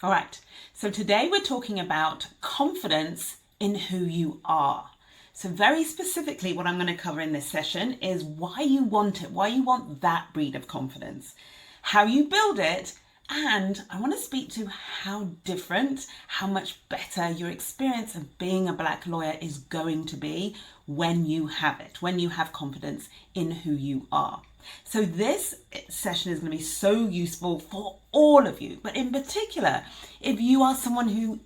All right, so today we're talking about confidence in who you are. So very specifically, what I'm going to cover in this session is why you want it, why you want that breed of confidence, how you build it, and I want to speak to how different, how much better your experience of being a Black lawyer is going to be when you have it, when you have confidence in who you are. So this session is going to be so useful for all of you, but in particular, if you are someone who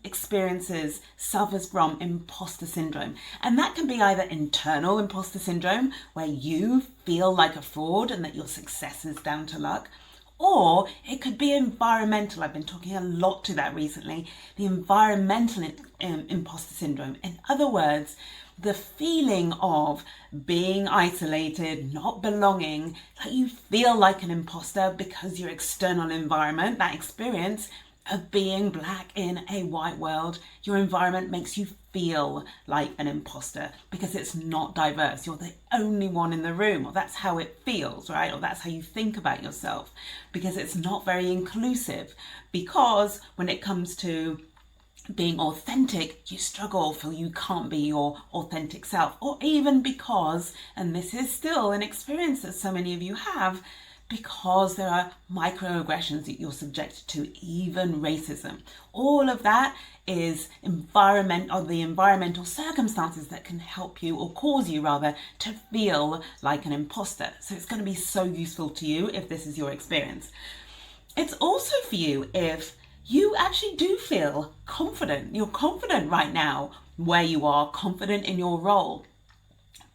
suffers from imposter syndrome, and that can be either internal imposter syndrome, where you feel like a fraud and that your success is down to luck, or it could be environmental. I've been talking a lot to that recently, the environmental imposter syndrome. In other words, the feeling of being isolated, not belonging, that you feel like an imposter because your external environment, that experience of being Black in a white world, your environment makes you feel like an imposter because it's not diverse. You're the only one in the room, or that's how it feels, right? Or that's how you think about yourself, because it's not very inclusive. Because when it comes to being authentic, you struggle, feel you can't be your authentic self, or even because, and this is still an experience that so many of you have, because there are microaggressions that you're subjected to, even racism. All of that is the environmental circumstances that can help you, or cause you rather, to feel like an imposter. So it's going to be so useful to you if this is your experience. It's also for you if you actually do feel confident. You're confident right now where you are, confident in your role.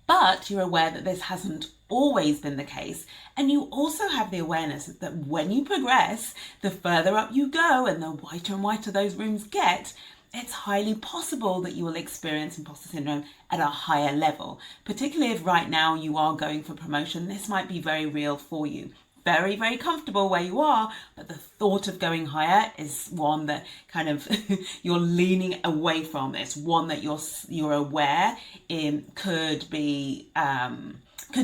But you're aware that this hasn't always been the case. And you also have the awareness that when you progress, the further up you go and the whiter and whiter those rooms get, it's highly possible that you will experience imposter syndrome at a higher level. Particularly if right now you are going for promotion, this might be very real for you. Very, very comfortable where you are, but the thought of going higher is one that kind of you're leaning away from. It's one that you're aware in could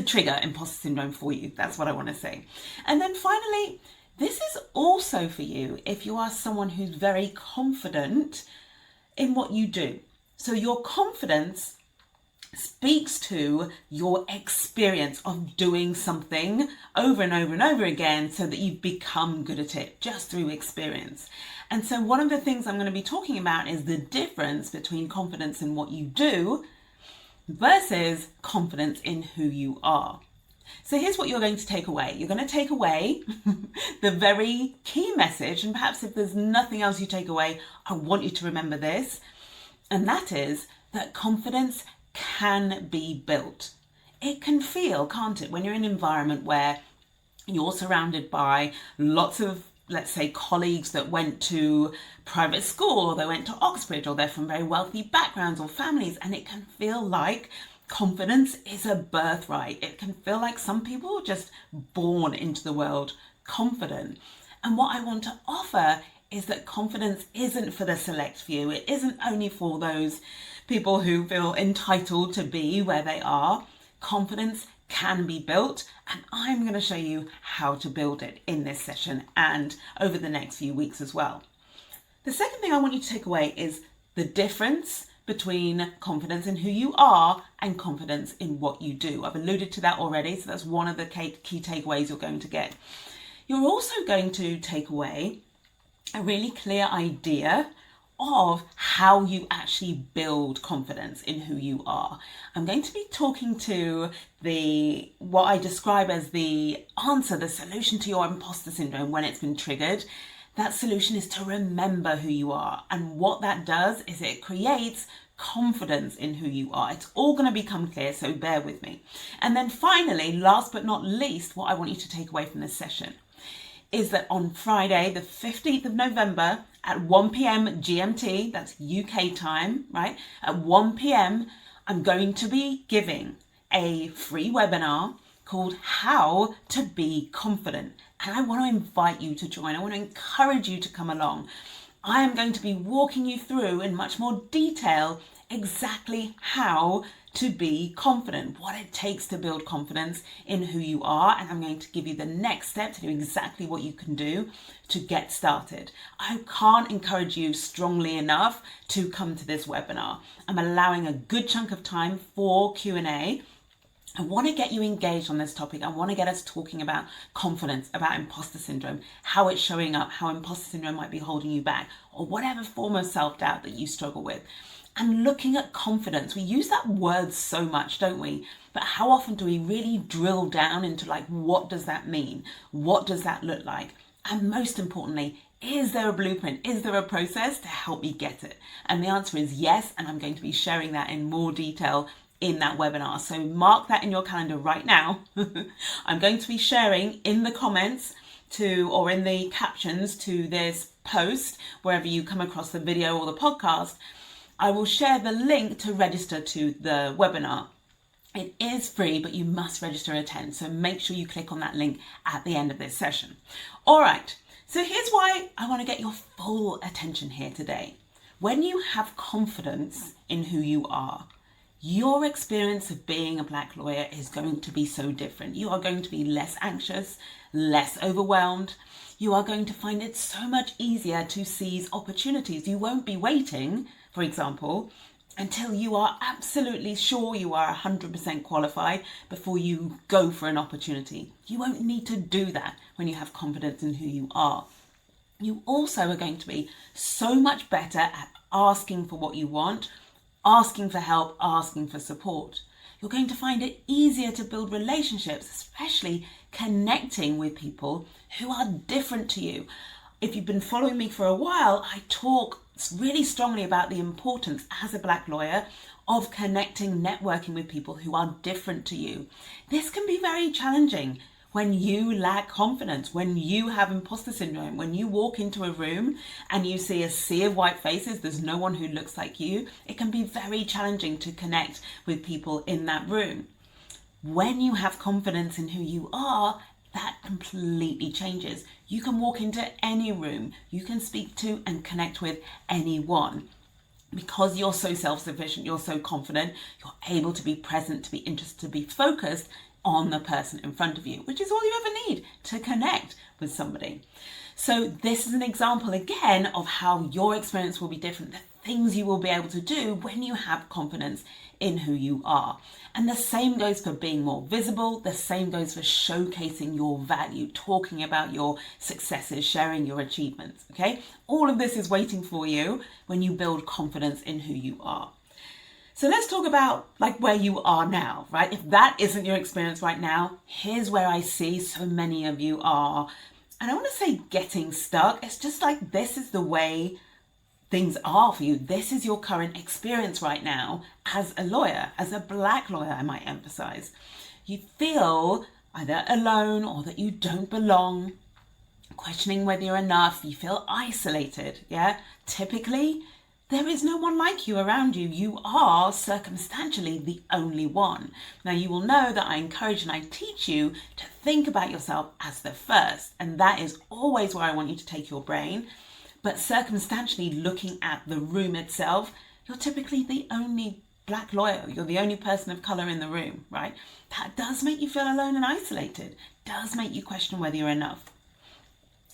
trigger imposter syndrome for you. That's what I want to say. And then finally, this is also for you if you are someone who's very confident in what you do. So your confidence speaks to your experience of doing something over and over and over again so that you've become good at it just through experience. And so one of the things I'm going to be talking about is the difference between confidence in what you do versus confidence in who you are. So here's what you're going to take away. You're going to take away the very key message, and perhaps if there's nothing else you take away, I want you to remember this, and that is that confidence can be built. It can feel, can't it, when you're in an environment where you're surrounded by lots of, let's say, colleagues that went to private school, or they went to Oxbridge, or they're from very wealthy backgrounds or families, and it can feel like confidence is a birthright. It can feel like some people are just born into the world confident. And what I want to offer is that confidence isn't for the select few. It isn't only for those people who feel entitled to be where they are. Confidence can be built, and I'm going to show you how to build it in this session and over the next few weeks as well. The second thing I want you to take away is the difference between confidence in who you are and confidence in what you do. I've alluded to that already, so that's one of the key takeaways you're going to get. You're also going to take away a really clear idea of how you actually build confidence in who you are. I'm going to be talking to what I describe as the answer, the solution to your imposter syndrome when it's been triggered. That solution is to remember who you are. And what that does is it creates confidence in who you are. It's all going to become clear, so bear with me. And then finally, last but not least, what I want you to take away from this session is that on Friday, the 15th of November at 1 p.m. GMT, that's UK time, right? At 1 p.m, I'm going to be giving a free webinar called How to Be Confident. And I want to invite you to join. I want to encourage you to come along. I am going to be walking you through in much more detail exactly how to be confident, what it takes to build confidence in who you are. And I'm going to give you the next step to do exactly what you can do to get started. I can't encourage you strongly enough to come to this webinar. I'm allowing a good chunk of time for Q&A. I want to get you engaged on this topic. I want to get us talking about confidence, about imposter syndrome, how it's showing up, how imposter syndrome might be holding you back, or whatever form of self-doubt that you struggle with. And looking at confidence, we use that word so much, don't we? But how often do we really drill down into like, what does that mean? What does that look like? And most importantly, is there a blueprint? Is there a process to help me get it? And the answer is yes. And I'm going to be sharing that in more detail in that webinar. So mark that in your calendar right now. I'm going to be sharing in the comments or in the captions to this post, wherever you come across the video or the podcast, I will share the link to register to the webinar. It is free, but you must register and attend. So make sure you click on that link at the end of this session. All right. So here's why I want to get your full attention here today. When you have confidence in who you are, your experience of being a Black lawyer is going to be so different. You are going to be less anxious, less overwhelmed. You are going to find it so much easier to seize opportunities. You won't be waiting, for example, until you are absolutely sure you are 100% qualified before you go for an opportunity. You won't need to do that when you have confidence in who you are. You also are going to be so much better at asking for what you want, asking for help, asking for support. You're going to find it easier to build relationships, especially connecting with people who are different to you. If you've been following me for a while, I talk really strongly about the importance as a Black lawyer of connecting, networking with people who are different to you. This can be very challenging when you lack confidence, when you have imposter syndrome, when you walk into a room and you see a sea of white faces, there's no one who looks like you. It can be very challenging to connect with people in that room. When you have confidence in who you are, that completely changes. You can walk into any room, you can speak to and connect with anyone. Because you're so self-sufficient, you're so confident, you're able to be present, to be interested, to be focused on the person in front of you, which is all you ever need to connect with somebody. So this is an example again of how your experience will be different, the things you will be able to do when you have confidence in who you are. And the same goes for being more visible, the same goes for showcasing your value, talking about your successes, sharing your achievements, okay? All of this is waiting for you when you build confidence in who you are. So let's talk about like where you are now, right? If that isn't your experience right now, here's where I see so many of you are, and I want to say getting stuck. It's just like this is the way things are for you. This is your current experience right now as a lawyer, as a Black lawyer, I might emphasize. You feel either alone or that you don't belong, questioning whether you're enough. You feel isolated, yeah? Typically, there is no one like you around you. You are circumstantially the only one. Now you will know that I encourage and I teach you to think about yourself as the first. And that is always where I want you to take your brain. But circumstantially looking at the room itself, you're typically the only Black lawyer. You're the only person of color in the room, right? That does make you feel alone and isolated. Does make you question whether you're enough.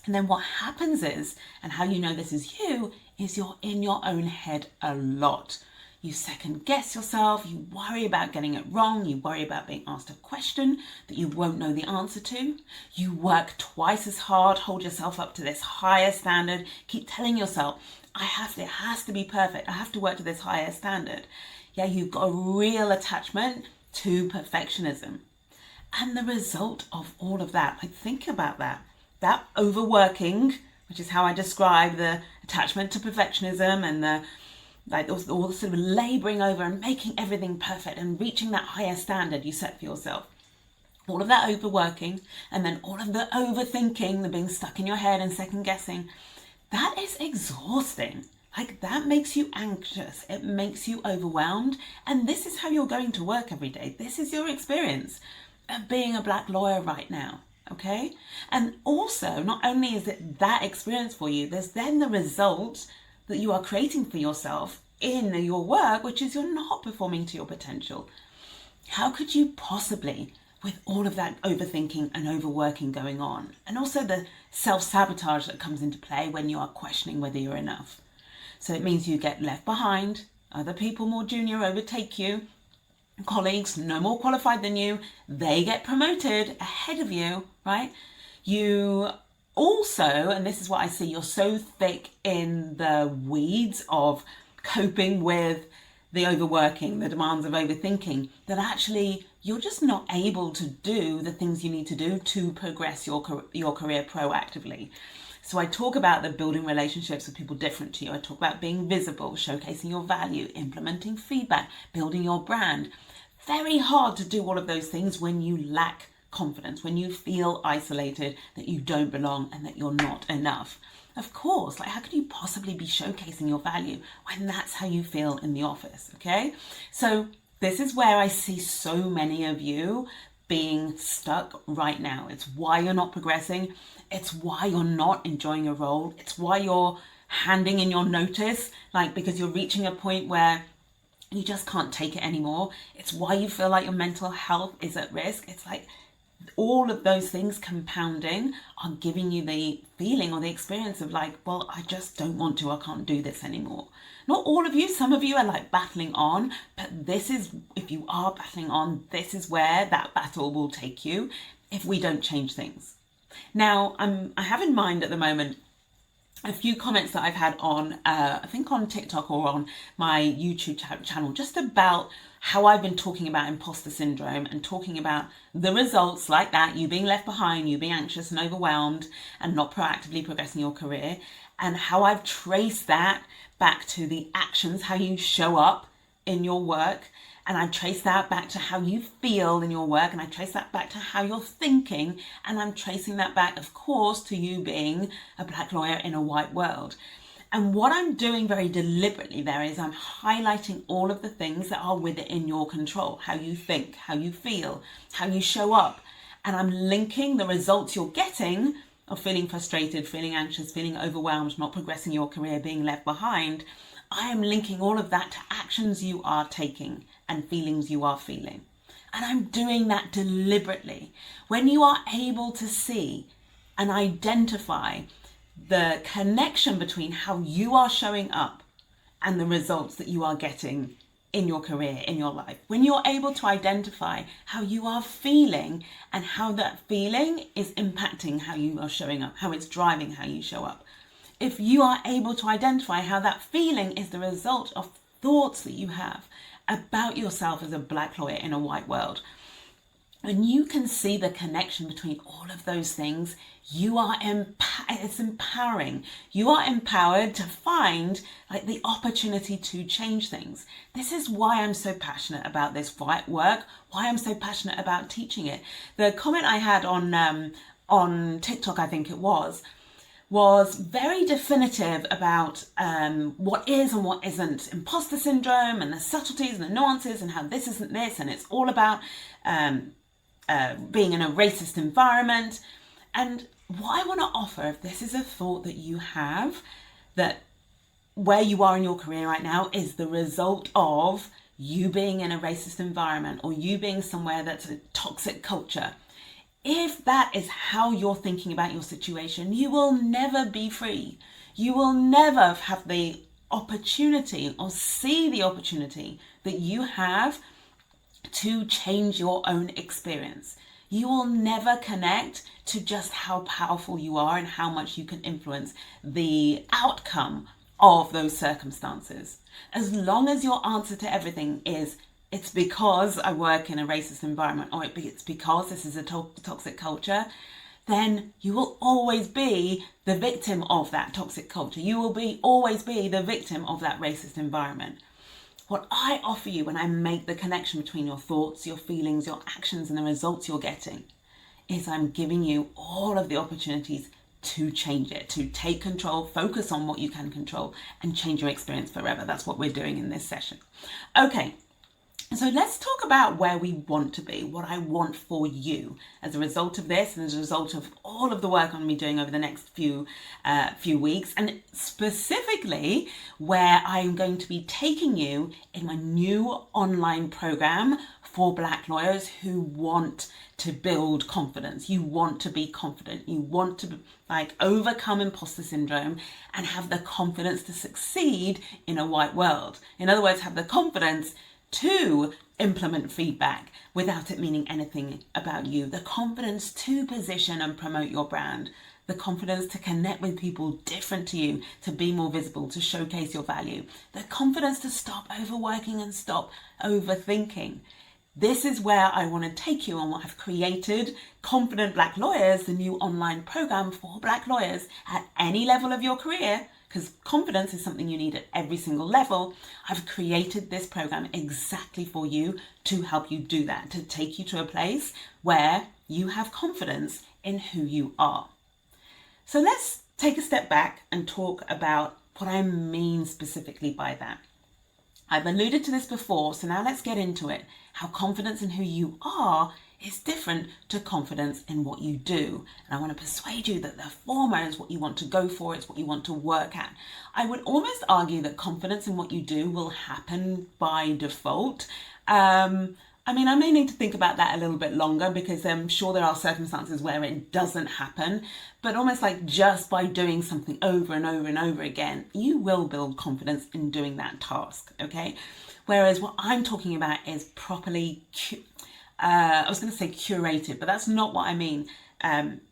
And then what happens is, and how you know this is you, is you're in your own head a lot. You second guess yourself, you worry about getting it wrong, you worry about being asked a question that you won't know the answer to. You work twice as hard, hold yourself up to this higher standard, keep telling yourself, it has to be perfect, I have to work to this higher standard. Yeah, you've got a real attachment to perfectionism. And the result of all of that, like think about that overworking, which is how I describe the attachment to perfectionism and all the sort of laboring over and making everything perfect and reaching that higher standard you set for yourself. All of that overworking and then all of the overthinking, the being stuck in your head and second guessing, that is exhausting. Like that makes you anxious, it makes you overwhelmed, and this is how you're going to work every day. This is your experience of being a Black lawyer right now. Okay, and also not only is it that experience for you, there's then the result that you are creating for yourself in your work, which is you're not performing to your potential. How could you possibly, with all of that overthinking and overworking going on, and also the self-sabotage that comes into play when you are questioning whether you're enough? So it means you get left behind, other people more junior overtake you, colleagues no more qualified than you, they get promoted ahead of you, right? You also, and this is what I see, you're so thick in the weeds of coping with the overworking, the demands of overthinking, that actually you're just not able to do the things you need to do to progress your career proactively. So I talk about the building relationships with people different to you. I talk about being visible, showcasing your value, implementing feedback, building your brand. Very hard to do all of those things when you lack confidence, when you feel isolated, that you don't belong and that you're not enough. Of course, like how could you possibly be showcasing your value when that's how you feel in the office, okay? So this is where I see so many of you being stuck right now. It's why you're not progressing. It's why you're not enjoying your role. It's why you're handing in your notice, like because you're reaching a point where you just can't take it anymore. It's why you feel like your mental health is at risk. It's like all of those things compounding are giving you the feeling or the experience of like, well, I just don't want to, I can't do this anymore. Not all of you, some of you are like battling on, but this is, if you are battling on, this is where that battle will take you if we don't change things. Now, I have in mind at the moment a few comments that I've had on, I think on TikTok or on my YouTube channel, just about how I've been talking about imposter syndrome and talking about the results like that, you being left behind, you being anxious and overwhelmed and not proactively progressing your career, and how I've traced that back to the actions, how you show up in your work. And I trace that back to how you feel in your work, and I trace that back to how you're thinking, and I'm tracing that back, of course, to you being a Black lawyer in a white world. And what I'm doing very deliberately there is I'm highlighting all of the things that are within your control, how you think, how you feel, how you show up. And I'm linking the results you're getting of feeling frustrated, feeling anxious, feeling overwhelmed, not progressing your career, being left behind. I am linking all of that to actions you are taking and feelings you are feeling. And I'm doing that deliberately. When you are able to see and identify the connection between how you are showing up and the results that you are getting in your career, in your life, when you're able to identify how you are feeling and how that feeling is impacting how you are showing up, how it's driving how you show up. If you are able to identify how that feeling is the result of thoughts that you have about yourself as a Black lawyer in a white world, when you can see the connection between all of those things, you are it's empowering. You are empowered to find like the opportunity to change things. This is why I'm so passionate about this work, why I'm so passionate about teaching it. The comment I had on TikTok, I think it was very definitive about what is and what isn't imposter syndrome and the subtleties and the nuances and how this isn't this, and it's all about being in a racist environment. And what I want to offer, if this is a thought that you have, that where you are in your career right now is the result of you being in a racist environment or you being somewhere that's a toxic culture. If that is how you're thinking about your situation, you will never be free. You will never have the opportunity or see the opportunity that you have to change your own experience. You will never connect to just how powerful you are and how much you can influence the outcome of those circumstances. As long as your answer to everything is, it's because I work in a racist environment, or it's because this is a toxic culture, then you will always be the victim of that toxic culture. You will always be the victim of that racist environment. What I offer you when I make the connection between your thoughts, your feelings, your actions, and the results you're getting is I'm giving you all of the opportunities to change it, to take control, focus on what you can control, and change your experience forever. That's what we're doing in this session. Okay. So let's talk about where we want to be, what I want for you as a result of this and as a result of all of the work I'm going to be doing over the next few weeks, and specifically where I'm going to be taking you in my new online program for Black lawyers who want to build confidence. You want to be confident. You want to overcome imposter syndrome and have the confidence to succeed in a white world. In other words, have the confidence to implement feedback without it meaning anything about you, the confidence to position and promote your brand, the confidence to connect with people different to you, to be more visible, to showcase your value, the confidence to stop overworking and stop overthinking. This is where I want to take you on what I've created, Confident Black Lawyers, the new online program for Black lawyers at any level of your career, because confidence is something you need at every single level. I've created this program exactly for you to help you do that, to take you to a place where you have confidence in who you are. So let's take a step back and talk about what I mean specifically by that. I've alluded to this before, so now let's get into it. How confidence in who you are is different to confidence in what you do. And I want to persuade you that the former is what you want to go for, it's what you want to work at. I would almost argue that confidence in what you do will happen by default. I may need to think about that a little bit longer, because I'm sure there are circumstances where it doesn't happen, but almost like just by doing something over and over and over again, you will build confidence in doing that task, okay? Whereas what I'm talking about is properly, I was going to say curated, but that's not what I mean.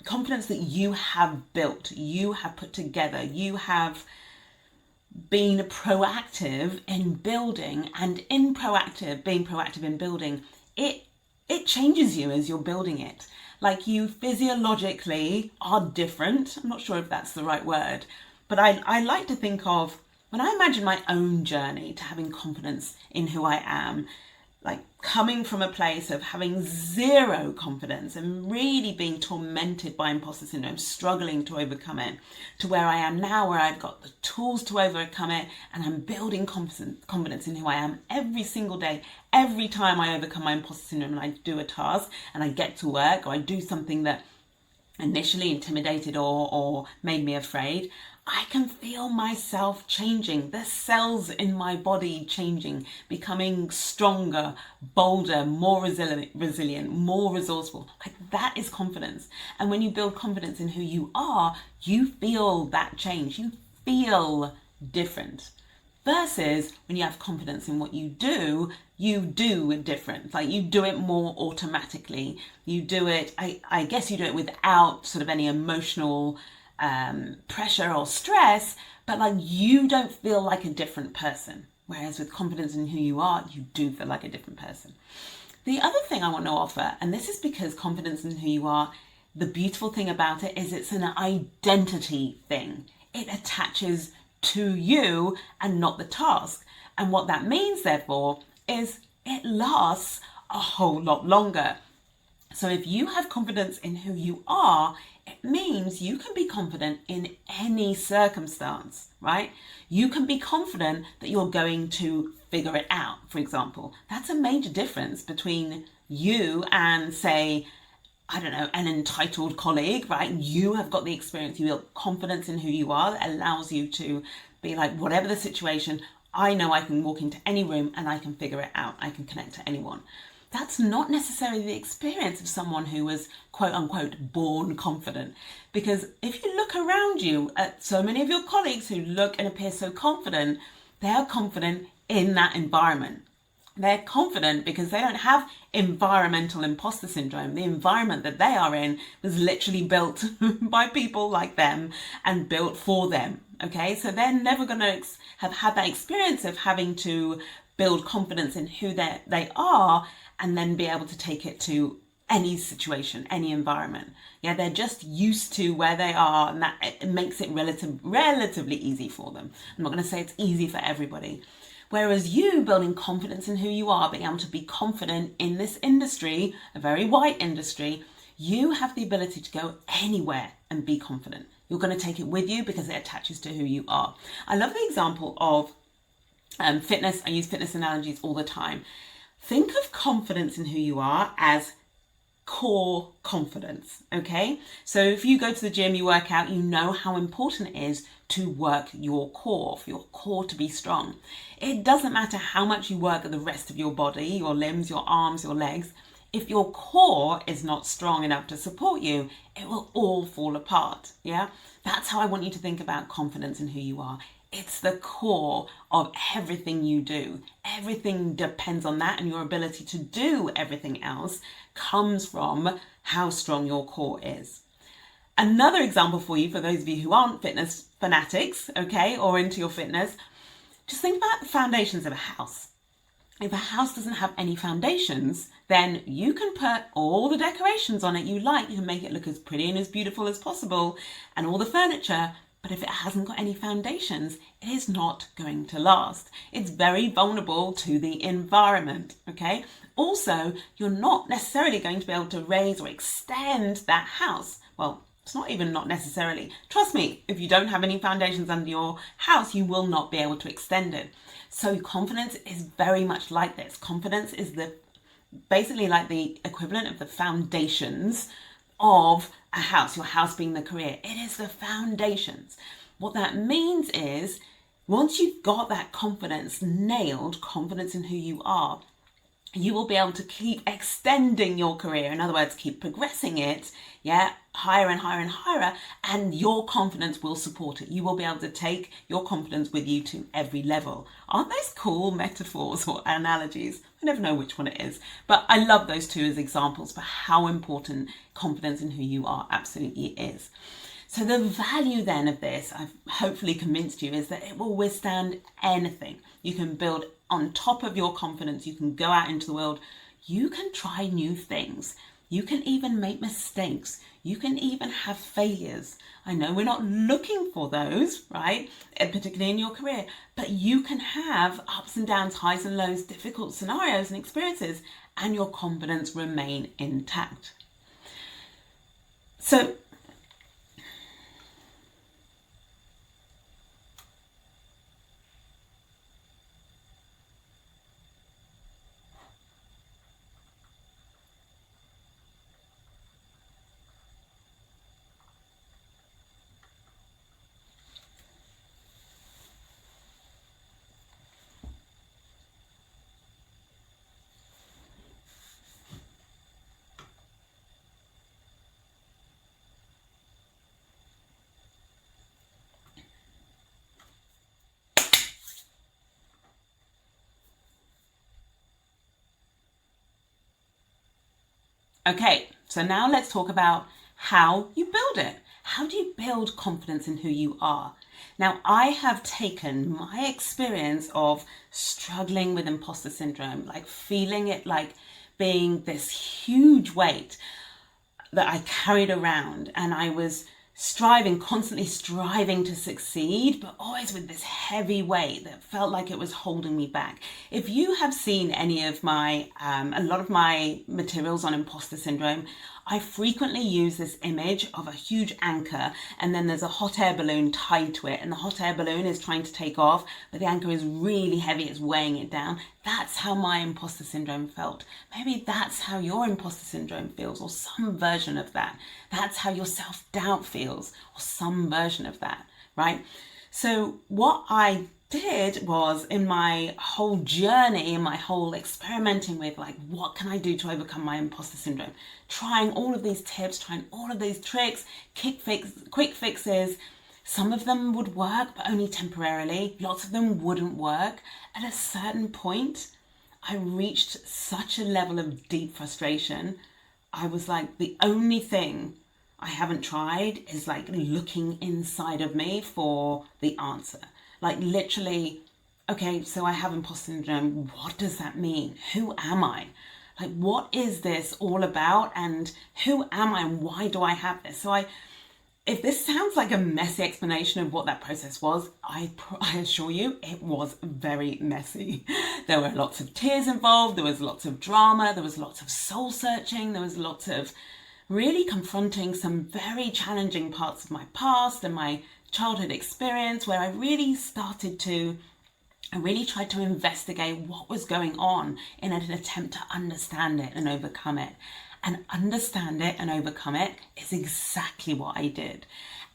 Confidence that you have built, you have put together, you have being proactive in building, and being proactive in building, it changes you as you're building it. Like, you physiologically are different. I'm not sure if that's the right word, but I like to think of, when I imagine my own journey to having confidence in who I am, like coming from a place of having zero confidence and really being tormented by imposter syndrome, struggling to overcome it, to where I am now, where I've got the tools to overcome it, and I'm building confidence in who I am every single day. Every time I overcome my imposter syndrome and I do a task and I get to work, or I do something that initially intimidated or made me afraid, I can feel myself changing, the cells in my body changing, becoming stronger, bolder, more resilient, more resourceful. Like, that is confidence. And when you build confidence in who you are, you feel that change. You feel different. Versus when you have confidence in what you do it different. Like, you do it more automatically. You do it, I guess you do it without sort of any emotional pressure or stress, but like, you don't feel like a different person. Whereas with confidence in who you are, you do feel like a different person. The other thing I want to offer, and this is because confidence in who you are, the beautiful thing about it is it's an identity thing. It attaches to you and not the task. And what that means, therefore, is it lasts a whole lot longer. So if you have confidence in who you are, it means you can be confident in any circumstance, right? You can be confident that you're going to figure it out, for example. That's a major difference between you and, say, I don't know, an entitled colleague, right? You have got the experience, you build confidence in who you are that allows you to be like, whatever the situation, I know I can walk into any room and I can figure it out. I can connect to anyone. That's not necessarily the experience of someone who was, quote unquote, born confident. Because if you look around you at so many of your colleagues who look and appear so confident, they are confident in that environment. They're confident because they don't have environmental imposter syndrome. The environment that they are in was literally built by people like them and built for them. Okay, so they're never going to have had that experience of having to build confidence in who they are and then be able to take it to any situation, any environment. Yeah, they're just used to where they are, and that it makes it relatively easy for them. I'm not going to say it's easy for everybody. Whereas you building confidence in who you are, being able to be confident in this industry, a very white industry, you have the ability to go anywhere and be confident. You're going to take it with you because it attaches to who you are. I love the example of fitness. I use fitness analogies all the time. think of confidence in who you are as core confidence, okay? So if you go to the gym, you work out, you know how important it is to work your core, for your core to be strong. It doesn't matter how much you work at the rest of your body, your limbs, your arms, your legs. If your core is not strong enough to support you, it will all fall apart, yeah? That's how I want you to think about confidence in who you are. It's the core of everything you do. Everything depends on that, and your ability to do everything else comes from how strong your core is. Another example for you, for those of you who aren't fitness fanatics, okay, or into your fitness, just think about the foundations of a house. If a house doesn't have any foundations, then you can put all the decorations on it you like. You can make it look as pretty and as beautiful as possible, and all the furniture. But if it hasn't got any foundations, it is not going to last. It's very vulnerable to the environment, okay? Also, you're not necessarily going to be able to raise or extend that house. Well, it's not even not necessarily. Trust me, if you don't have any foundations under your house, you will not be able to extend it. So confidence is very much like this. Confidence is basically like the equivalent of the foundations of a house, your house being the career. It is the foundations. What that means is once you've got that confidence nailed, confidence in who you are, you will be able to keep extending your career. In other words, keep progressing it, yeah, higher and higher and higher, and your confidence will support it. You will be able to take your confidence with you to every level. Aren't those cool metaphors or analogies? I never know which one it is, but I love those two as examples for how important confidence in who you are absolutely is. So the value then of this, I've hopefully convinced you, is that it will withstand anything. You can build on top of your confidence. You can go out into the world. You can try new things. You can even make mistakes. You can even have failures. I know we're not looking for those, right? Particularly in your career, but you can have ups and downs, highs and lows, difficult scenarios and experiences, and your confidence remain intact. So okay, so now let's talk about how you build it. How do you build confidence in who you are? Now, I have taken my experience of struggling with imposter syndrome, like feeling it like being this huge weight that I carried around, and I was constantly striving to succeed, but always with this heavy weight that felt like it was holding me back. If you have seen any of a lot of my materials on imposter syndrome, I frequently use this image of a huge anchor, and then there's a hot air balloon tied to it, and the hot air balloon is trying to take off, but the anchor is really heavy, it's weighing it down. That's how my imposter syndrome felt. Maybe that's how your imposter syndrome feels, or some version of that. That's how your self-doubt feels, or some version of that, right? So what I did was, in my whole journey, in my whole experimenting with like, what can I do to overcome my imposter syndrome? Trying all of these tips, trying all of these tricks, quick fixes. Some of them would work, but only temporarily. Lots of them wouldn't work. At a certain point, I reached such a level of deep frustration. I was like, the only thing I haven't tried is like looking inside of me for the answer. Like literally, okay, so I have imposter syndrome. What does that mean? Who am I? Like, what is this all about? And who am I? And why do I have this? So if this sounds like a messy explanation of what that process was, I assure you it was very messy. There were lots of tears involved. There was lots of drama. There was lots of soul searching. There was lots of really confronting some very challenging parts of my past and my childhood experience, where I really started to I really tried to investigate what was going on in an attempt to understand it and overcome it. And understand it and overcome it is exactly what I did.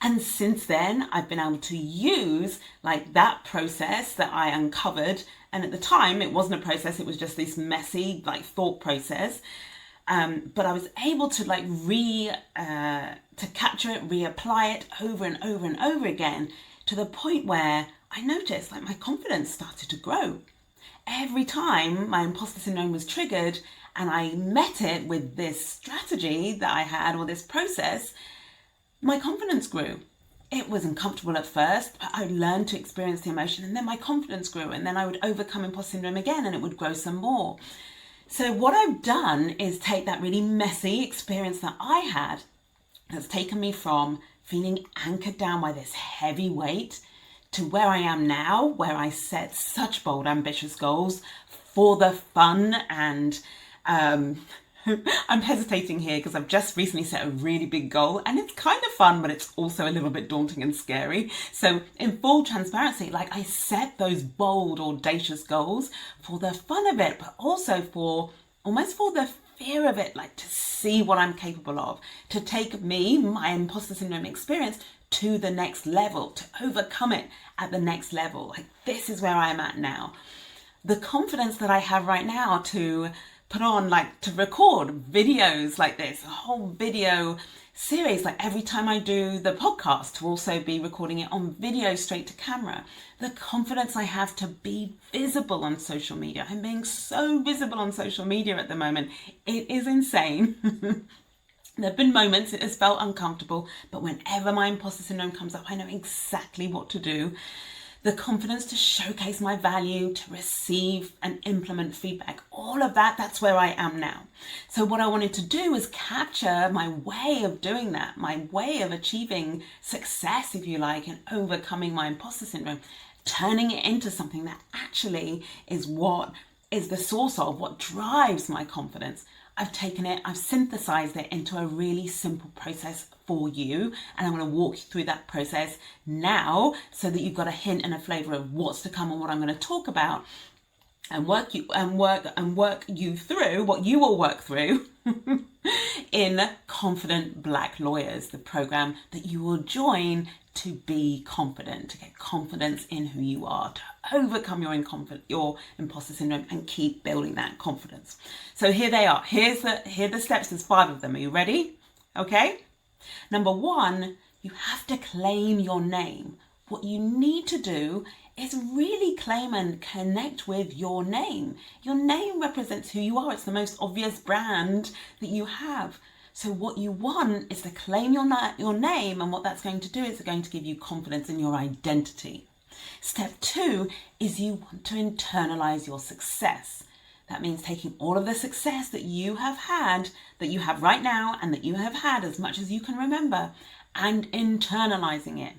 And since then, I've been able to use like that process that I uncovered. And at the time, it wasn't a process, it was just this messy like thought process. But I was able to like to capture it, reapply it over and over and over again, to the point where I noticed like my confidence started to grow. Every time my imposter syndrome was triggered and I met it with this strategy that I had, or this process, my confidence grew. It was uncomfortable at first, but I learned to experience the emotion, and then my confidence grew, and then I would overcome imposter syndrome again and it would grow some more. So what I've done is take that really messy experience that I had, that's taken me from feeling anchored down by this heavy weight, to where I am now, where I set such bold, ambitious goals for the fun. And I'm hesitating here because I've just recently set a really big goal, and it's kind of fun, but it's also a little bit daunting and scary. So in full transparency, like I set those bold, audacious goals for the fun of it, but also for almost for the fear of it, like to see what I'm capable of, to take my imposter syndrome experience to the next level, to overcome it at the next level. Like, this is where I am at now. The confidence that I have right now to put on, like to record videos like this, a whole video series, like every time I do the podcast, to also be recording it on video straight to camera. The confidence I have to be visible on social media. I'm being so visible on social media at the moment. It is insane. There have been moments it has felt uncomfortable, but whenever my imposter syndrome comes up, I know exactly what to do. The confidence to showcase my value, to receive and implement feedback, all of that, that's where I am now. So what I wanted to do is capture my way of doing that, my way of achieving success, if you like, and overcoming my imposter syndrome, turning it into something that actually is what is the source of what drives my confidence. I've taken it, I've synthesized it into a really simple process for you, and I'm going to walk you through that process now so that you've got a hint and a flavor of what's to come and what I'm going to talk about, and work you through what you will work through in Confident Black Lawyers, the program that you will join to be confident, to get confidence in who you are, to overcome your imposter syndrome and keep building that confidence. So here they are. Here are the steps. There's 5 of them. Are you ready? Okay. Number 1, you have to claim your name. What you need to do is really claim and connect with your name. Your name represents who you are. It's the most obvious brand that you have. So what you want is to claim your name, and what that's going to do is it's going to give you confidence in your identity. Step 2 is you want to internalize your success. That means taking all of the success that you have had, that you have right now, and that you have had as much as you can remember, and internalizing it.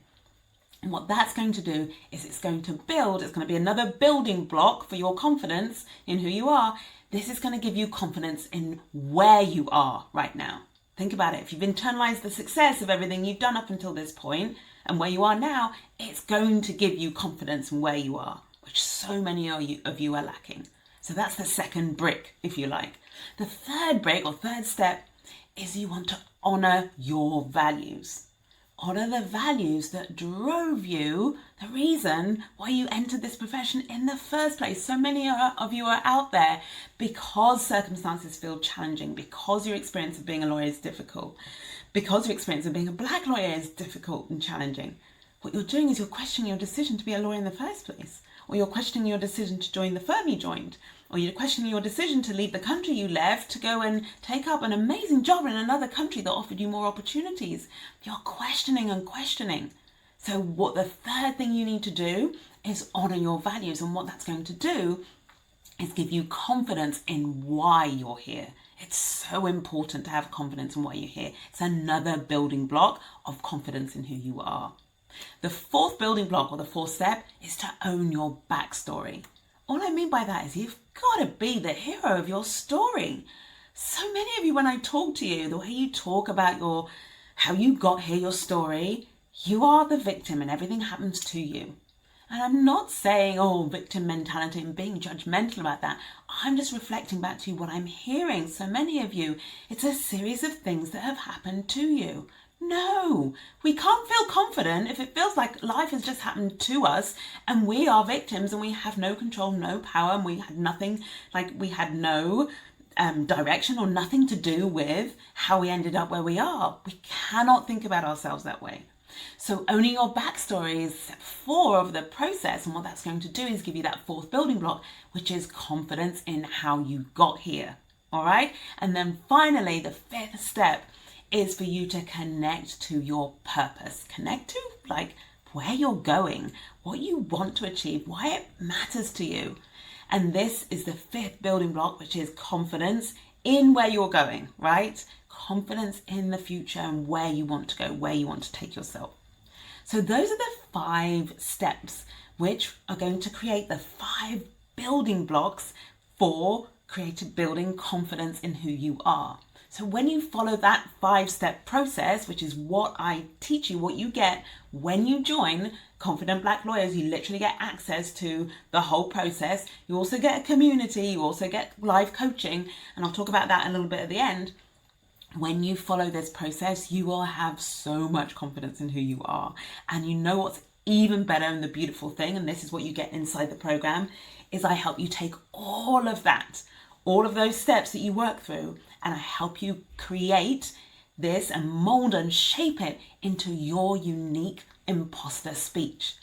And what that's going to do is it's going to be another building block for your confidence in who you are. This is going to give you confidence in where you are right now. Think about it. If you've internalized the success of everything you've done up until this point and where you are now, it's going to give you confidence in where you are, which so many of you are lacking. So that's the second brick, if you like. The third brick or third step is you want to honor your values. Honor the values that drove you, the reason why you entered this profession in the first place. So many of you are out there because circumstances feel challenging, because your experience of being a lawyer is difficult, because your experience of being a Black lawyer is difficult and challenging. What you're doing is you're questioning your decision to be a lawyer in the first place, or you're questioning your decision to join the firm you joined, or you're questioning your decision to leave the country you left to go and take up an amazing job in another country that offered you more opportunities. You're questioning and questioning. So what the third thing you need to do is honor your values, and what that's going to do is give you confidence in why you're here. It's so important to have confidence in why you're here. It's another building block of confidence in who you are. The fourth building block, or the fourth step, is to own your backstory. All I mean by that is you've got to be the hero of your story. So many of you, when I talk to you, the way you talk about how you got here, your story, you are the victim and everything happens to you. And I'm not saying, oh, victim mentality and being judgmental about that. I'm just reflecting back to you what I'm hearing. So many of you, it's a series of things that have happened to you. No, we can't feel confident if it feels like life has just happened to us and we are victims and we have no control, no power, and we had nothing, like we had no direction or nothing to do with how we ended up where we are. We cannot think about ourselves that way. So owning your backstory is step 4 of the process, and what that's going to do is give you that 4th building block, which is confidence in how you got here. All right, and then finally the 5th step is for you to connect to your purpose. Connect to like where you're going, what you want to achieve, why it matters to you. And this is the 5th building block, which is confidence in where you're going, right? Confidence in the future and where you want to go, where you want to take yourself. So those are the 5 steps which are going to create the 5 building blocks for building confidence in who you are. So when you follow that 5-step process, which is what I teach you, what you get when you join Confident Black Lawyers, you literally get access to the whole process. You also get a community, you also get live coaching, and I'll talk about that a little bit at the end. When you follow this process, you will have so much confidence in who you are. And you know what's even better, and the beautiful thing, and this is what you get inside the program, is I help you take all of that, all of those steps that you work through, and I help you create this and mold and shape it into your unique imposter speech.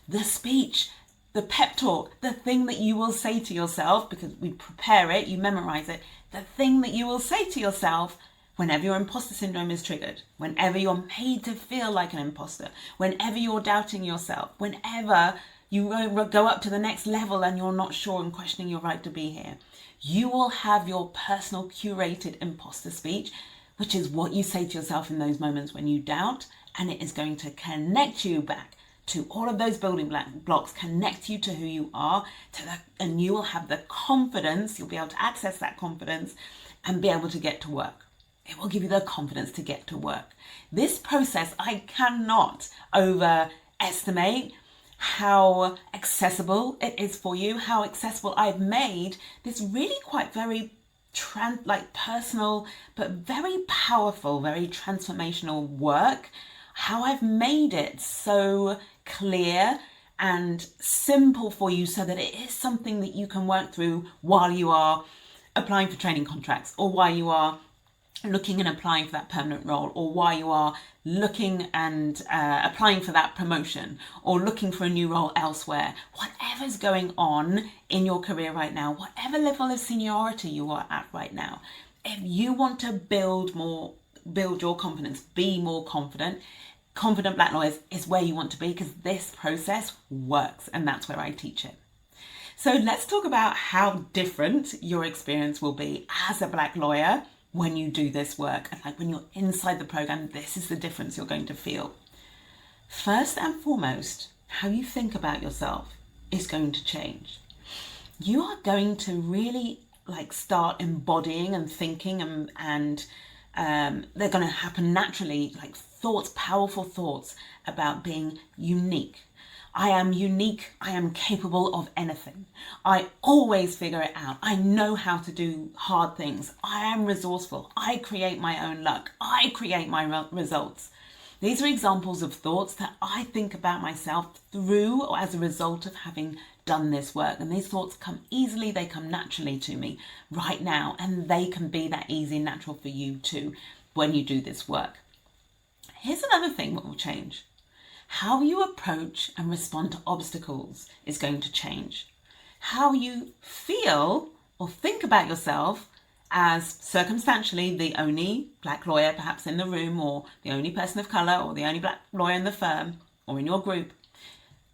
The speech, the pep talk, the thing that you will say to yourself, because we prepare it, you memorize it, the thing that you will say to yourself whenever your imposter syndrome is triggered, whenever you're made to feel like an imposter, whenever you're doubting yourself, whenever you go up to the next level and you're not sure and questioning your right to be here. You will have your personal curated imposter speech, which is what you say to yourself in those moments when you doubt, and it is going to connect you back to all of those building blocks, connect you to who you are, and you will have the confidence, you'll be able to access that confidence and be able to get to work. It will give you the confidence to get to work. This process, I cannot overestimate how accessible it is for you, how accessible I've made this really quite very personal, but very powerful, very transformational work, how I've made it so clear and simple for you so that it is something that you can work through while you are applying for training contracts, or while you are looking and applying for that permanent role, or while you are looking and applying for that promotion, or looking for a new role elsewhere. Whatever's going on in your career right now, whatever level of seniority you are at right now, if you want to build your confidence, be more confident, Confident Black Lawyers is where you want to be, because this process works, and that's where I teach it. So let's talk about how different your experience will be as a Black lawyer when you do this work. And like when you're inside the program, this is the difference you're going to feel. First and foremost, how you think about yourself is going to change. You are going to really start embodying and thinking and they're going to happen naturally, like thoughts, powerful thoughts about being unique. I am unique. I am capable of anything. I always figure it out. I know how to do hard things. I am resourceful. I create my own luck. I create my results. These are examples of thoughts that I think about myself through or as a result of having done this work. And these thoughts come easily. They come naturally to me right now. And they can be that easy and natural for you too when you do this work. Here's another thing that will change. How you approach and respond to obstacles is going to change. How you feel or think about yourself as circumstantially the only Black lawyer perhaps in the room, or the only person of colour, or the only Black lawyer in the firm or in your group,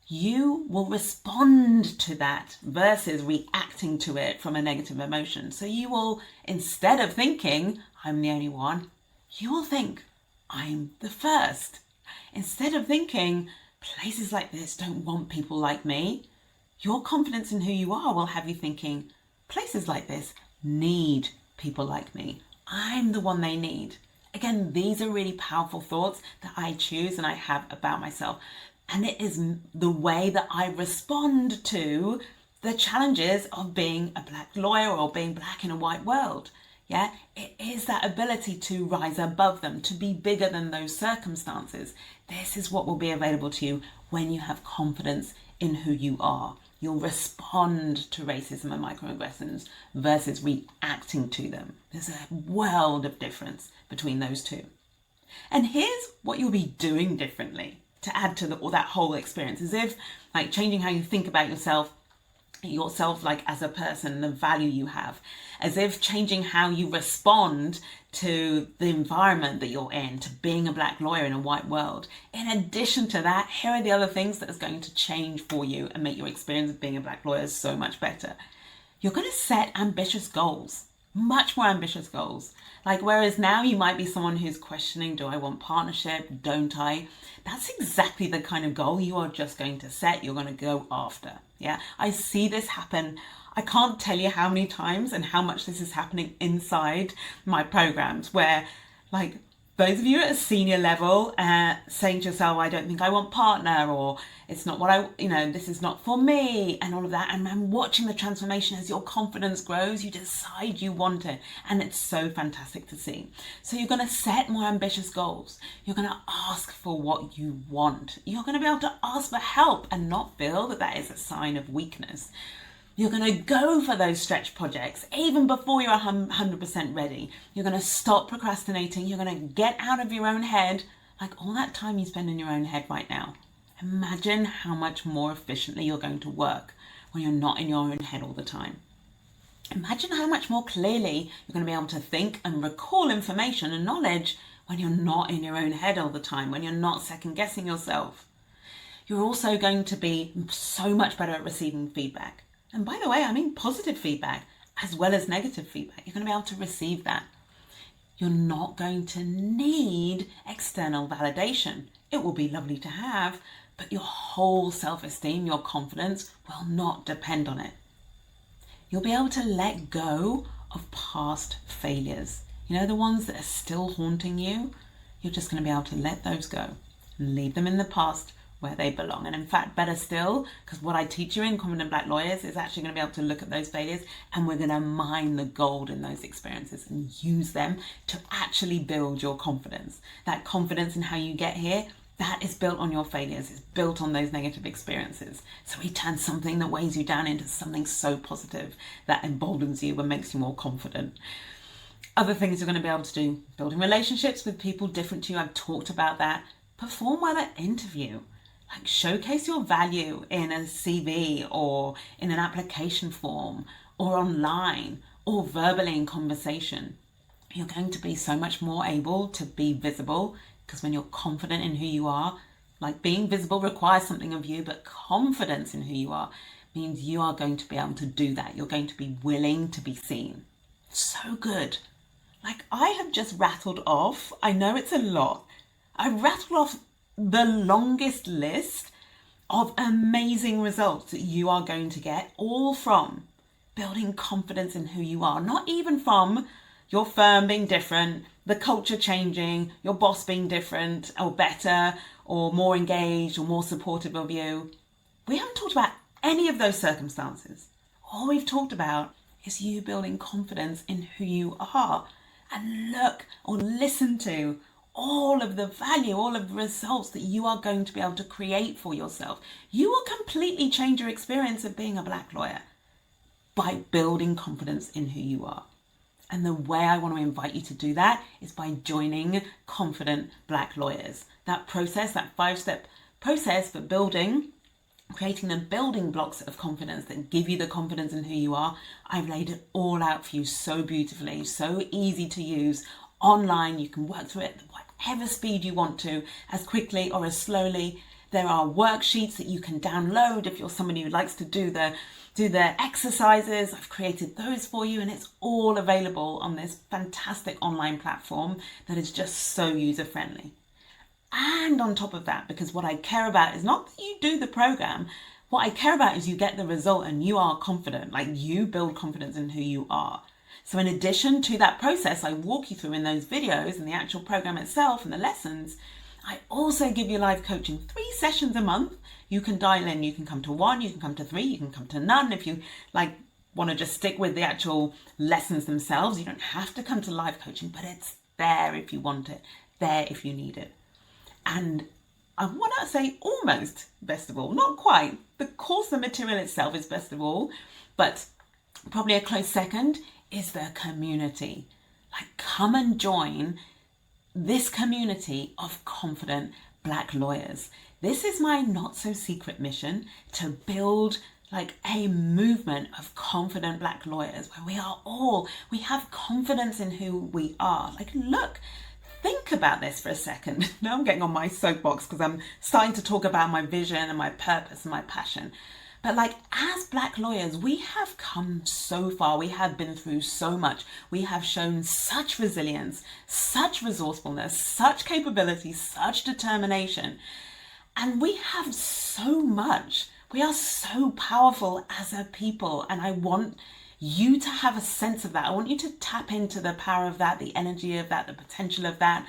you will respond to that versus reacting to it from a negative emotion. So you will, instead of thinking, I'm the only one, you will think, I'm the first. Instead of thinking, places like this don't want people like me, your confidence in who you are will have you thinking, places like this need people like me. I'm the one they need. Again, these are really powerful thoughts that I choose and I have about myself. And it is the way that I respond to the challenges of being a black lawyer or being black in a white world. Yeah, it is that ability to rise above them, to be bigger than those circumstances. This is what will be available to you when you have confidence in who you are. You'll respond to racism and microaggressions versus reacting to them. There's a world of difference between those two. And here's what you'll be doing differently to add to that whole experience, as if like changing how you think about yourself like as a person, the value you have, as if changing how you respond to the environment that you're in, to being a black lawyer in a white world. In addition to that, here are the other things that is going to change for you and make your experience of being a black lawyer so much better. You're going to set ambitious goals, much more ambitious goals. Like, whereas now you might be someone who's questioning, do I want partnership? Don't I? That's exactly the kind of goal you are just going to set. You're going to go after. Yeah, I see this happen. I can't tell you how many times and how much this is happening inside my programs, where like those of you at a senior level saying to yourself, I don't think I want partner, or it's not what this is not for me, and all of that. And I'm watching the transformation as your confidence grows. You decide you want it, and it's so fantastic to see. So you're going to set more ambitious goals. You're going to ask for what you want. You're going to be able to ask for help and not feel that that is a sign of weakness. You're going to go for those stretch projects even before you're 100% ready. You're going to stop procrastinating. You're going to get out of your own head, like all that time you spend in your own head right now. Imagine how much more efficiently you're going to work when you're not in your own head all the time. Imagine how much more clearly you're going to be able to think and recall information and knowledge when you're not in your own head all the time, when you're not second guessing yourself. You're also going to be so much better at receiving feedback. And by the way, I mean positive feedback as well as negative feedback. You're going to be able to receive that. You're not going to need external validation. It will be lovely to have, but your whole self-esteem, your confidence will not depend on it. You'll be able to let go of past failures. You know, the ones that are still haunting you, you're just going to be able to let those go and leave them in the past where they belong. And in fact, better still, because what I teach you in Confident Black Lawyers is actually going to be able to look at those failures, and we're going to mine the gold in those experiences and use them to actually build your confidence. That confidence in how you get here, that is built on your failures. It's built on those negative experiences. So we turn something that weighs you down into something so positive that emboldens you and makes you more confident. Other things you're going to be able to do, building relationships with people different to you. I've talked about that. Perform well at interview. Like, showcase your value in a CV or in an application form or online or verbally in conversation. You're going to be so much more able to be visible, because when you're confident in who you are, like being visible requires something of you, but confidence in who you are means you are going to be able to do that. You're going to be willing to be seen. So good. Like, I have just rattled off, I know it's a lot, I've rattled off the longest list of amazing results that you are going to get, all from building confidence in who you are, not even from your firm being different, the culture changing, your boss being different or better or more engaged or more supportive of you. We haven't talked about any of those circumstances. All we've talked about is you building confidence in who you are, and look or listen to all of the value, all of the results that you are going to be able to create for yourself. You will completely change your experience of being a black lawyer by building confidence in who you are. And the way I want to invite you to do that is by joining Confident Black Lawyers. That process, that 5-step process for creating the building blocks of confidence that give you the confidence in who you are, I've laid it all out for you so beautifully, so easy to use. Online, you can work through it at whatever speed you want to, as quickly or as slowly. There are worksheets that you can download if you're somebody who likes to do the exercises. I've created those for you, and it's all available on this fantastic online platform that is just so user-friendly. And on top of that, because what I care about is not that you do the program, what I care about is you get the result and you are confident, like you build confidence in who you are. So in addition to that process I walk you through in those videos and the actual program itself and the lessons, I also give you live coaching, 3 sessions a month. You can dial in, you can come to 1, you can come to 3, you can come to none. If you want to just stick with the actual lessons themselves, you don't have to come to live coaching, but it's there if you want it, there if you need it. And I want to say almost best of all, not quite. The course, the material itself is best of all, but probably a close second is the community. Come and join this community of confident Black lawyers. This is my not so secret mission, to build a movement of confident Black lawyers where we have confidence in who we are. Look, think about this for a second. Now I'm getting on my soapbox because I'm starting to talk about my vision and my purpose and my passion. But as Black lawyers, we have come so far. We have been through so much. We have shown such resilience, such resourcefulness, such capability, such determination. And we have so much. We are so powerful as a people. And I want you to have a sense of that. I want you to tap into the power of that, the energy of that, the potential of that.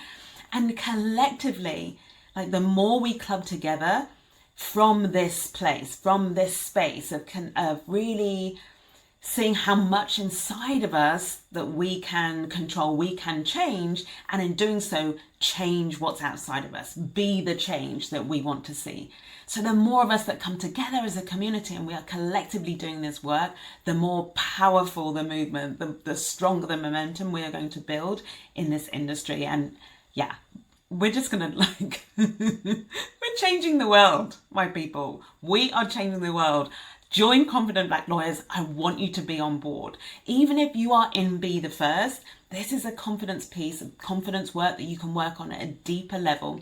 And collectively, the more we club together, from this place, from this space of really seeing how much inside of us that we can control, we can change, and in doing so, change what's outside of us, be the change that we want to see. So the more of us that come together as a community and we are collectively doing this work, the more powerful the movement, the stronger the momentum we are going to build in this industry. And yeah, we're just gonna we're changing the world, my people. We are changing the world. Join Confident Black Lawyers. I want you to be on board. Even if you are in Be the First, this is a confidence piece, of confidence work that you can work on at a deeper level,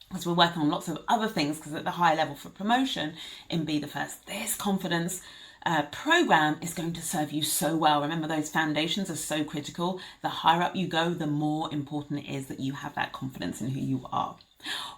because we're working on lots of other things, because at the higher level for promotion in Be the First, this confidence program is going to serve you so well. Remember, those foundations are so critical. The higher up you go, the more important it is that you have that confidence in who you are.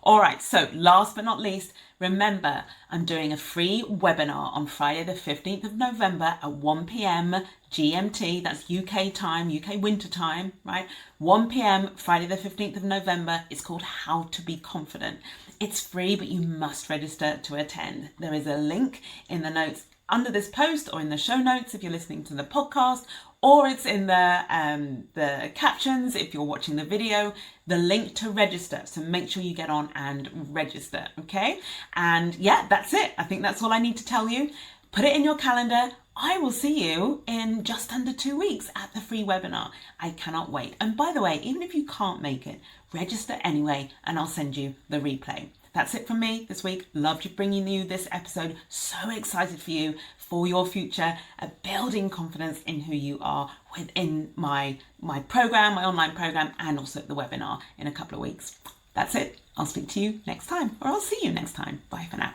All right, so last but not least, remember, I'm doing a free webinar on Friday the 15th of November at 1 p.m. GMT, that's UK time, UK winter time, right? 1 p.m. Friday the 15th of November. It's called How to Be Confident. It's free, but you must register to attend. There is a link in the notes under this post, or in the show notes if you're listening to the podcast, or it's in the captions if you're watching the video, the link to register. So make sure you get on and register, okay? And yeah, that's it. I think that's all I need to tell you. Put it in your calendar. I will see you in just under 2 weeks at the free webinar. I cannot wait. And by the way, even if you can't make it, register anyway, and I'll send you the replay. That's it from me this week. Loved bringing you this episode. So excited for you, for your future, building confidence in who you are within my program, my online program, and also the webinar in a couple of weeks. That's it. I'll speak to you next time, or I'll see you next time. Bye for now.